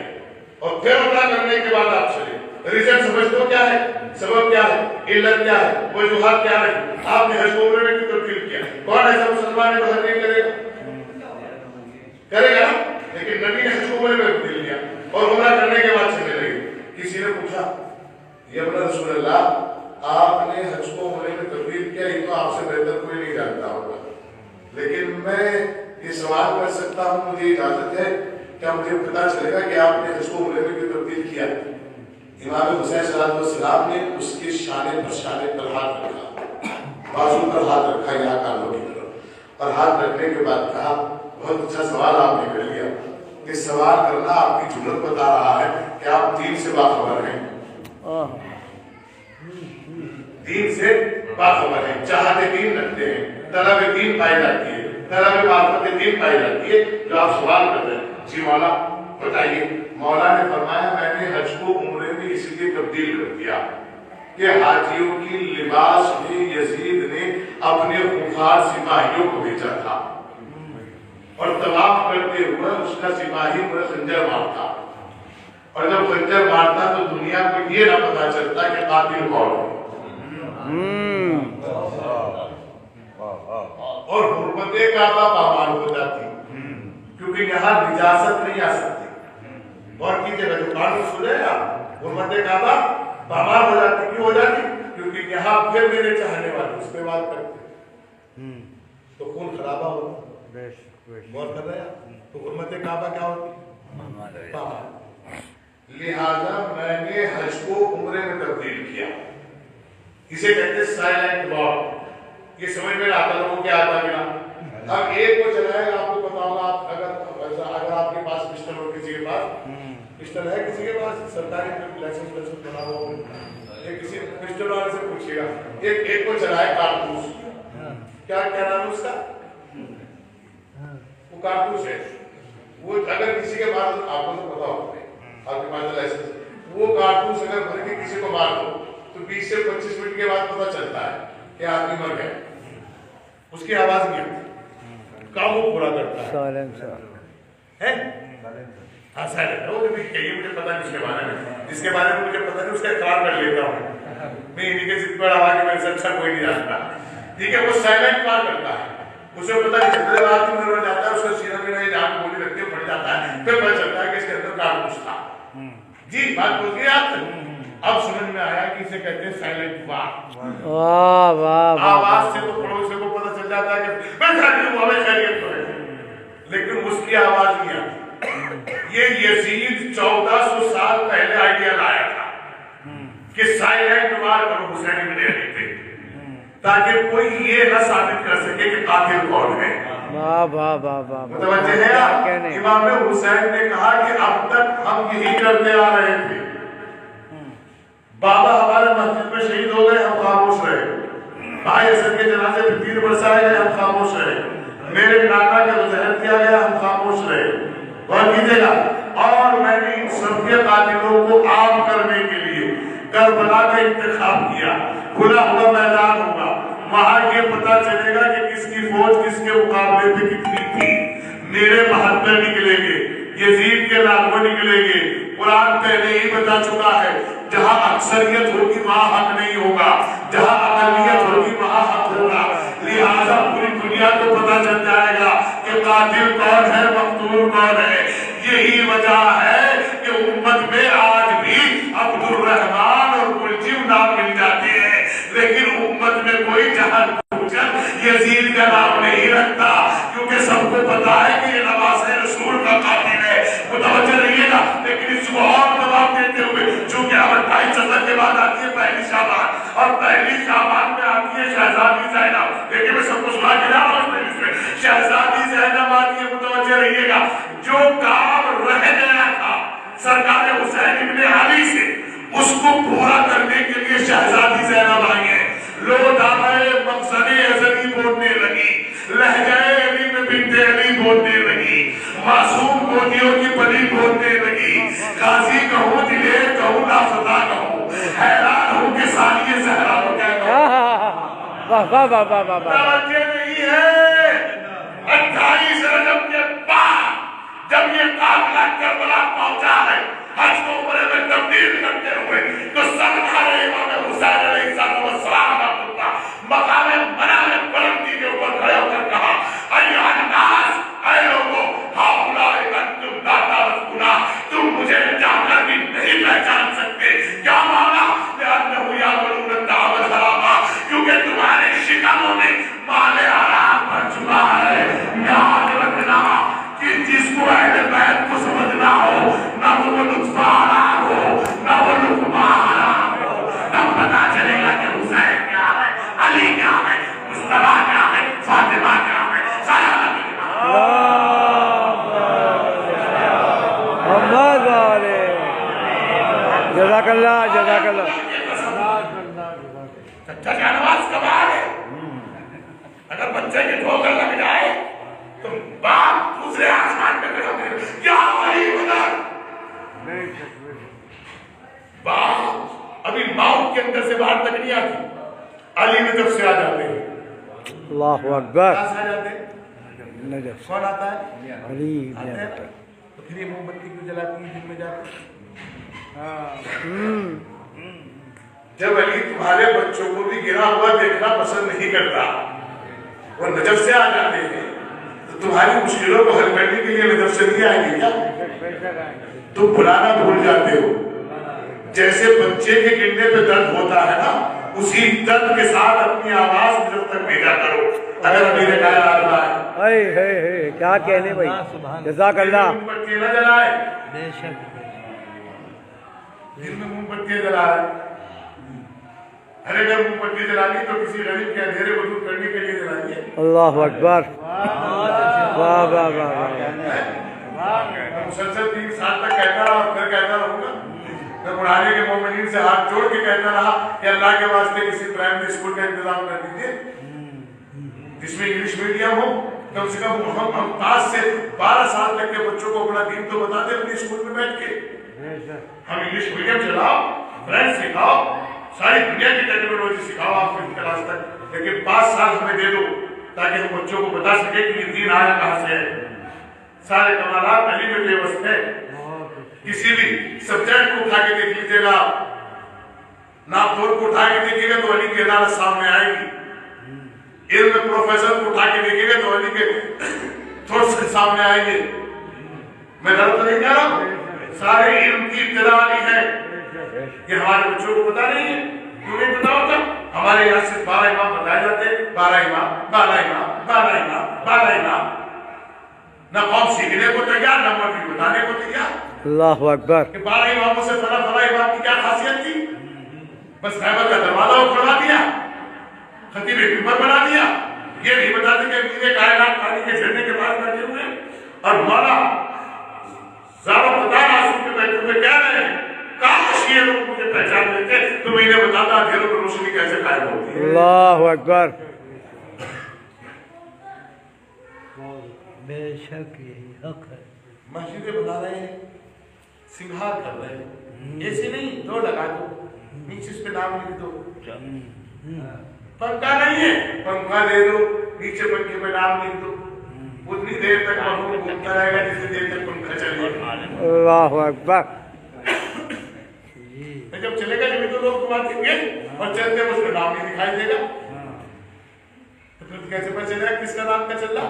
S2: اور پھر عمرہ کرنے کے بعد آپ چلے. ریزن سمجھ دو کیا ہے, سبب کیا ہے, علت کیا ہے, وجوہات کیا ہے. آپ نے حج کو عمرے میں کیوں تبدیل کیا؟ کون ایسا مسلمان ہے جو حج نہیں کرے گا؟ کرے گا, لیکن نبی نے حج کو عمرے میں تبدیل کیا اور عمرہ کرنے کے بعد چلنے لگے. کسی نے پوچھا یہ اپنا رسول اللہ آپ نے حج کو عمرے میں تبدیل کیا, یہ تو آپ سے بہتر کوئی نہیں جانتا ہوگا, لیکن میں یہ سوال کر سکتا ہوں, مجھے اجازت ہے کیا مجھے پتا چلے گا کہ آپ نے حج کو عمرے میں کیوں تبدیل کیا؟ امام حسین صلی اللہ علیہ وسلم نے اس کے شانے پر شانے پر ہاتھ رکھا, بازو پر ہاتھ رکھا یہاں کانوں کی طرف, اور ہاتھ رکھنے کے بعد کہا بہت اچھا سوال آپ نے کر لیا. یہ سوال کرنا آپ کی جرأت بتا رہا ہے کہ آپ دین سے باخبر ہیں, دین سے باخبر ہیں, چاہتے دین رکھتے ہیں, طلب دین پائی جاتی ہے, طلب معرفت دین پائی جاتی ہے, جو آپ سوال کر رہے ہیں. جی مولا بتائیے. مولا نے فرمایا میں نے حج کو عمرے میں اس لیے تبدیل کر دیا کہ حاجیوں کی لباس میں یزید نے اپنے خونخوار سپاہیوں کو بھیجا تھا اور طواف کرتے ہوئے اس کا سپاہی پر خنجر مارتا, اور جب خنجر مارتا تو دنیا کو یہ نہ پتا چلتا کہ قاتل کون ہے. اور حرمت کعبہ پامال ہو جاتی کیونکہ یہاں نجاست نہیں آ سکتی. اور کیجئے گا جو قانون سنے آپ, حرمت کعبہ پامال ہو جاتی. کیوں ہو جاتی؟ کیونکہ یہاں پھر میرے چاہنے والے اس پہ بات کرتے تو خون خرابہ ہوتا. غور کر رہے ہیں تو حرمت کعبہ کیا ہوتی؟ پامال. لہذا میں نے حج کو عمرے میں تبدیل کیا. اسے کہتے سائلنٹ وار. یہ سمجھ میں آتا لوگوں کیا آتا ملا. اب ایک کو چلائے آپ کو بتاؤں گا, اگر آپ کے پاس پسٹل ہو, کسی کے پاس پسٹل ہے, کسی کے پاس سرکاری لائسنس بنا ہوا ہے, کسی پسٹل والے سے پوچھیے گا. ایک کو چلائے کارتوس, کیا نام ہے اس کا؟ وہ کارتوس ہے. وہ اگر کسی کے پاس, آپ کو تو پتا ہوتا ہے آپ کے پاس لائسنس, وہ کارتوس اگر بھر کے کسی کو مار دو تو 20 سے 25 منٹ کے بعد پتا چلتا ہے کہ آدمی مر گئے. اس کی آواز نہیں آتی, کام وہ پورا کرتا ہے. ہاں سائلنٹ. وہ کہیے مجھے پتا نہیں اس کے بارے میں, جس کے بارے میں مجھے پتا نہیں اس کا اقرار کر لیتا ہوں میں. انہیں کے ضد پر آوا کہ میرے سے اچھا کوئی نہیں جانتا. ٹھیک ہے, وہ سائلنٹ کار کرتا ہے, اسے پتا نہیں چلتا. جب آدمی مر جاتا ہے اس کا سینہ میں نہیں جان گولی رکھ کے پڑ جاتا ہے, پھر پتا چلتا ہے کہ اس کے اندر کارتوس تھا. جی بات بول گئی آپ سے. اب سمجھ میں آیا کہ اسے کہتے ہیں سائلنٹ وار. آواز سے تو پڑوسی کو پتا چل جاتا ہے کہ میں خیریت ہوں, ہمیں خیریت تو ہے, لیکن اس کی آواز نہیں آتی. یہ یزید 1400 سال پہلے آئیڈیا لایا تھا کہ سائلنٹ وار کرو حسین ابن علی پہ, تاکہ کوئی یہ نہ ثابت کر سکے کہ قاتل کون ہے.
S1: واہ واہ واہ واہ
S2: متوجہ ہے
S1: کیا
S2: آپ؟
S1: کہنے
S2: امام حسین نے کہا کہ اب تک ہم یہی کرتے آ رہے تھے، بابا ہمارے مسجد میں شہید ہو گئے، ہم خاموش رہے، بھائی حسن کے جنازے پہ تیر برسائے گئے، ہم خاموش رہے، میرے نانا کا ظہر کیا گیا، ہم خاموش رہے، اور کیجئے گا، اور میں نے ان سب کے قاتلوں کو عام کرنے کے لیے کربلا کا انتخاب کیا، کھلا ہوا میدان ہوگا، وہاں یہ پتا چلے گا کہ کس کی فوج کس کے مقابلے پہ کتنی تھی، میرے بہادر نکلیں گے، یزید کے لاکھوں نکلیں گے، قرآن پہلے ہی بتا چکا ہے، جہاں اکثریت ہوگی وہاں حق نہیں ہوگا، جہاں اقلیت ہوگی وہاں حق ہوگا، لہذا پوری دنیا کو پتا چل جائے گا کہ قاتل کون ہے، مقتول کون ہے۔ یہی وجہ ہے کہ امت میں آج بھی عبد الرحمن اور ملجم نام مل جاتے ہیں، لیکن امت میں کوئی جہاں یزید کا نام نہیں رکھتا، کیونکہ سب کو پتا ہے کہ یہ نواسہ رسول کا قاتل ہے۔ متوجہ رہیے گا، لیکن اس کو اور جواب دیتے ہوئے چونکہ اب 28 صدر کے بعد آتی ہے پہلی شعبان، اور پہلی شعبان میں آتی ہے شہزادی زینب، لیکن میں سب کو سنا کے جا رہا ہوں اس میں شہزادی زینب آتی ہے۔ متوجہ رہیے گا، جو کام رہ گیا تھا سرکار حسین ابن علی سے، اس کو پورا کرنے کے لیے شہزادی زینب آئی ہے۔ لو دامے مقصد ازلی بولنے لگی، لہجہ علی میں بنت علی بولنے لگی، معصوم گودیوں کی پلی بولنے لگی، غازی کہوں دلیر کہوں لافتہ کہوں، حیران ہوں کہ سالی زہرا ہو کیا کہوں۔
S1: واہ واہ واہ واہ واہ
S2: توجہ نہیں ہے، 28 رجب کے بعد جب یہ قافلہ کربلا پہنچا ہے، حج کو عمرے میں تبدیل کرتے ہوئے، تو سرکار امام حسین علیہ السلام کا پتہ مقام منار بلندی کے اوپر کھڑے ہو کر کہا، ایھا الناس، اے لوگوں، ہؤلاء انتم لا تعرفون، تم مجھے جا کر بھی نہیں پہچان سکتے، کیا مانا؟ لأنه یأکلون الطعام الحرام، کیونکہ تمہارے شکموں میں مال حرام بھر چکا ہے۔ یاد رکھنا کہ جس کو اہل بیت کو سمجھنا ہو، نہ وہ لطفہ حرام ہو، نہ وہ لقمہ حرام ہو، تب پتا چلے گا کہ حسین کیا ہے، علی کیا ہے، مصطفیٰ کیا ہے، فاطمہ کیا ہے، سارا
S1: محمد والے جزاک اللہ جزاک اللہ۔
S2: چچا جانواز کمال ہے، اگر بچے کی ٹھوکر لگ جائے تو باپ دوسرے آسمان میں کھڑے ہوتے کیا ولی بدر، باپ ابھی ماؤں کے اندر سے باہر تک نہیں آتی، علی نجف سے آ جاتے ہیں۔
S1: اللہ اکبر۔
S2: کہاں سے آ جاتے ہیں؟
S1: نجف
S2: کون آتا ہے؟
S1: علی
S2: آتے ہیں؟ تو پھر یہ موم بتی کیوں جلاتی ہیں دن میں جاتے ہیں؟ جب علی تمہارے بچوں کو بھی گرا ہوا دیکھنا پسند نہیں کرتا، وہ نجف سے آ جاتے ہیں، تو تمہاری مشکلوں کو حل کرنے کے لیے نجف سے نہیں آئیں گے کیا؟ تم بلانا بھول جاتے ہو، جیسے بچے کے گرنے پہ درد ہوتا ہے نا، اسی درد کے ساتھ اپنی آواز نجف تک بھیجا کرو، اگر ابھی رکھایا آ رہا ہے۔
S1: اے کیا کہنے بھائی، جزاک اللہ۔
S2: موم بتی نہ جلائے، دن میں موم بتی جلا رہے، ارے جب موم بتی جلانی تو کسی غریب کے اندھیرے کو دور کرنے کے لیے جلائیے۔
S1: اللہ اکبر۔ واہ واہ واہ۔
S2: مسلسل 3 سال تک کہتا رہا اور پھر کہتا رہوں گا، میں بڑھانے کے مومنین سے ہاتھ جوڑ کے کہتا رہا کہ اللہ کے واسطے کسی پرائمری اسکول کا انتظام کر دیجیے جس میں انگلش میڈیم ہو، کم سے کم ہم 5 سے 12 سال تک کے بچوں کو اپنا دین تو بتا دیں اپنی اسکول میں بیٹھ کے۔ ہم انگلش میڈیم چلاؤ، فرینچ سکھاؤ، ساری دنیا کی ٹیکنالوجی سکھاؤ آپ کو کلاس تک، لیکن 5 سال ہمیں دے دو تاکہ ہم بچوں کو بتا سکے کہ یہ دین آیا کہاں سے ہے۔ سارے کمالات علی میں پیوست ہے۔ کسی بھی سبجیکٹ کو اٹھا کے دیکھ لیجیے گا، ناپتور کو اٹھا کے دیکھیے گا تو علی کی عدالت سامنے آئے گی، علم پروفیسر کو اٹھا کے دیکھیے گا تو علی کے تھوڑ سے سامنے آئیں گے۔ میں غلط نہیں کہہ رہا ہوں، سارے علم کی ابتدا علی ہے۔ یہ ہمارے بچوں کو پتا نہیں ہے، کیوں نہیں پتا ہوتا؟ ہمارے یہاں سے 12 امام بتائے جاتے ہیں، 12 امام 12 امام 12 امام 12 امام، نہ قوم سیکھنے کو تیار نہ مولوی بتانے کو تیار۔
S1: اللہ اکبر۔
S2: کہ 12 اماموں سے فلاں امام کی کیا خاصیت تھی؟ بس غیبت کا دروازہ کھلوا دیا، خطیب منبر بنا دیا، یہ نہیں بتاتے کہ میرے کائنات پانی کے جھرنے کے پاس بیٹھے ہوئے ہیں اور مولا زارو پتہ آنسو کے بیٹھے ہوئے کہہ رہے ہیں کاش یہ لوگ مجھے پہچان لیتے تو میں انہیں بتاتا اندھیروں پر روشنی کیسے قائم ہوتی ہے.
S1: اللہ اکبر.
S3: بے شک یہی حق ہے.
S2: مسجدیں بنا رہے ہیں, سنگھار کر رہے ہیں, ایسے نہیں دو لگا دو, نیچے اس پہ نام لکھ دو. پنکھا نہیں ہے, پنکھا دے دو, نیچے پنکھے پہ نام لکھ دو. اتنی دیر تک محمود گھومتا رہے گا جتنی دیر تک پنکھا چلے گا.
S1: اللہ اکبر.
S2: جب چلے گا جب تو لوگ تمہاں دیں گے اور چلتے ہیں اس کا نام نہیں دکھائی دے گا تو پھر کیسے پتہ چلے گا کس کا نام کا چل رہا.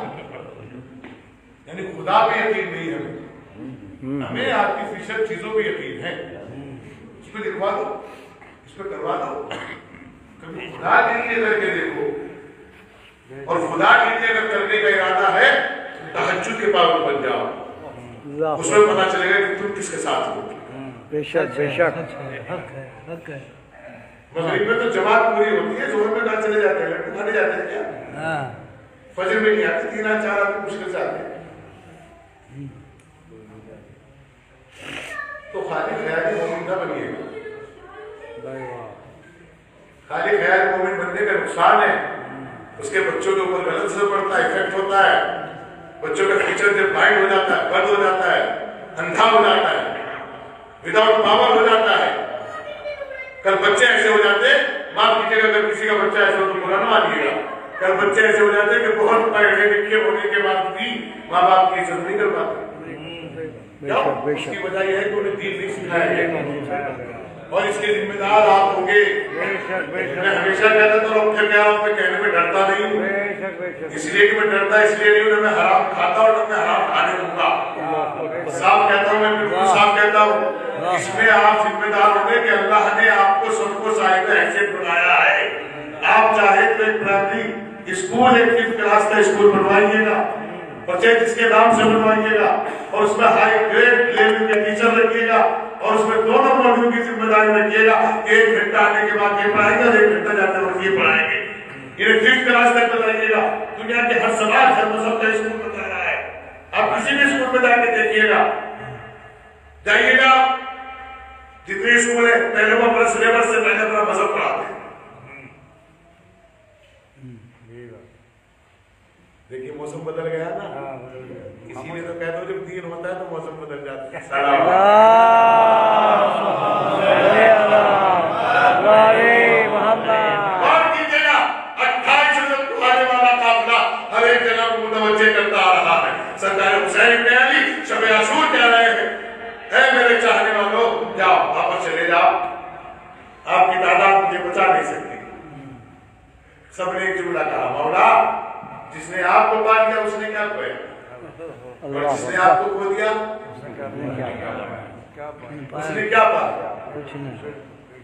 S2: یعنی خدا پہ یقین نہیں ہمیں, ہمیں آرٹیفیشل چیزوں پہ یقین ہے. اس پہ لکھوا دو, اس پہ کروا دو. کبھی خدا کے لیے کر کے دیکھو, اور خدا کے لیے اگر کرنے کا ارادہ ہے تہجد کے پابند بن جاؤ, اس میں پتہ چلے گا کہ تم کس کے ساتھ ہو.
S1: بے شک بے شک.
S3: حق ہے حق ہے.
S2: مغرب میں تو جماعت پوری ہوتی ہے, ظہر میں کہاں چلے جاتے ہیں, لڑکے کھانے جاتے ہیں کیا, فجر میں نہیں آتے, 3-4 آدمی مشکل سے آتے ہیں. تو خالی خیالی مومن نہ بنیے گا. خالی خیال مومن بننے کا نقصان ہے, اس کے بچوں کے اوپر غلط اثر پڑتا ہے, افیکٹ ہوتا ہے. بچوں کا فیوچر جب بائنڈ ہو جاتا ہے, بند ہو جاتا ہے, اندھا ہو جاتا ہے, وداؤٹ پاور ہو جاتا ہے. کل بچے ایسے ہو جاتے, معاف کیجیے گا اگر کسی کا بچہ ایسے ہو تو برا نہ مانیے گا, کل بچے ایسے ہو جاتے کہ بہت پڑھے لکھے ہونے کے بعد بھی ماں باپ کی عزت نہیں کر پاتے. اس کی وجہ یہ ہے کہ انہیں دین نہیں سکھایا گیا, اور اس کے ذمہ دار آپ ہوں گے. میں ہمیشہ کہتا تھا اور پھر کہہ رہا ہوں, میں کہنے میں ڈرتا نہیں ہوں, اس لیے کہ میں ڈرتا اس لیے نہیں ہوں, میں حرام کھاتا اور میں حرام کھانے دوں گا. صاف کہتا ہوں, میں بالکل صاف کہتا ہوں, اس میں آپ ذمہ دار ہوں گے کہ اللہ نے آپ کو سب کو صاحب حیثیت بنایا ہے. آپ چاہے تو ایک پرائمری اسکول, ایک 5th کلاس کا اسکول بنوائیے گا, اور چاہے جس کے نام سے بنوائیے گا, اور اس میں ہائی گریڈ لیول کے ٹیچر رکھیے گا, اور اس میں دونوں مولویوں کی ذمہ داری رکھیے گا. 1 گھنٹہ آنے کے بعد یہ پڑھائیں گے, 1 گھنٹہ جاتے وقت یہ پڑھائیں گے. انہیں 5th کلاس تک بتائیے گا. دنیا کے ہر سماج ہر مذہب کا اسکول بتا رہا ہے. آپ کسی بھی اسکول میں جا کے دیکھیے گا, جائیے گا, جتنے اسکول ہیں پہلے وہ اپنا سلیبس سے پہلے اپنا مذہب پڑھاتے ہیں. دیکھیے موسم بدل گیا نا, کسی نے تو کہتا ہوں جب دین ہوتا ہے تو موسم بدل جاتا ہے. اور کیجیے گا 28 رجب کو آنے والا قافلہ ہر ایک جگہ کو متوجہ کرتا آ رہا ہے. سرکار حسین ابن علی شب عاشور کہہ رہے ہیں, اے میرے چاہنے والوں جاؤ واپس چلے جاؤ, آپ کی تعداد مجھے بچا نہیں سکتی. سب نے ایک جملہ کہا, مولا جس نے آپ کو پا لیا اس نے کیا کھویا, اور جس نے آپ کو کھو دیا اس نے کیا پایا.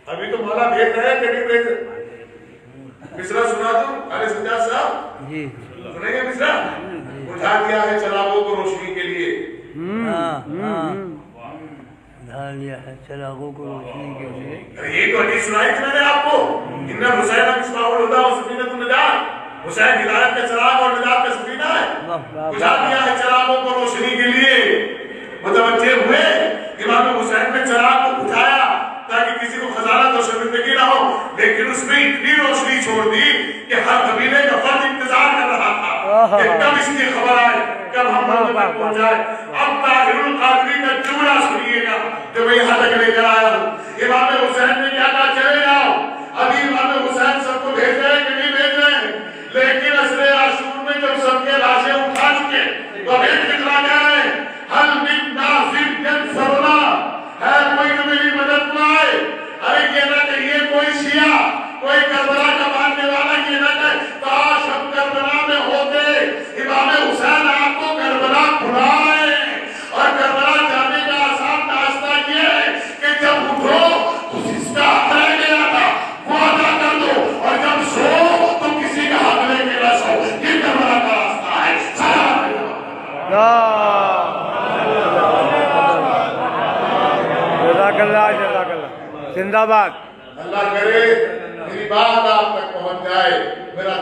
S2: ابھی تو مولا بھیج رہے ہیں کہ نہیں بھیج رہے. مصرع سنا دوں علی سجاد صاحب, سنیں گے مصرع. بجھا دیا ہے چراغوں کو روشنی کے لیے,
S3: بجھا دیا ہے چراغوں کو روشنی کے لیے.
S2: یہ تو حدیث سنائی تھی میں نے آپ کو, ان حسین مصباح الہدی و سفینۃ النجات. حسین ہدایت کا چراغ اور نجات کا سفینہ ہے. بجھا دیا ہے چراغوں کو روشنی کے لیے. متوجہ ہوئے, امام حسین نے چراغ کو بجھایا تاکہ کسی کو خزانہ تو شرمندگی نہ ہو, لیکن اس میں اتنی روشنی چھوڑ دی کہ ہر قبیلے کا فرد انتظار کر رہا تھا کہ کب اس کی خبر آئے, کب ہم لوگوں تک پہنچ جائے. اب طاہر القادری کا جملہ سنیے گا جو میں یہاں تک لے کر آیا ہوں. امام حسین نے کیا کہا, چلے جاؤ. ابھی امام حسین سب کو بھیج رہے ہیں کہ نہیں بھیج رہے ہیں, لیکن عصر عاشور میں جب سب کے لاشیں اٹھا چکے تو اب ایک فکرہ کہہ رہے ہیں, حل من ناصر ینصرنا, ہے کوئی جو میری مدد نہ آئے. ارے یہ نہ کہیے کوئی شیعہ, کوئی کربلا کا ماننے والا یہ نہ کہے کاش ہم کربلا میں ہوتے. امام حسین آپ کو کربلا بلائے, اور کربلا جانے کا آسان راستہ یہ ہے کہ جب اٹھو تو جس کا حق رہ گیا تھا وہ ادا کر دو, اور جب سو تو کسی کا حق لے کے نہ سو. یہ کربلا کا راستہ ہے.
S1: جزاک اللہ جزاک اللہ. زندہ باد.
S2: اللہ کرے میری بات آپ تک پہنچ جائے, میرا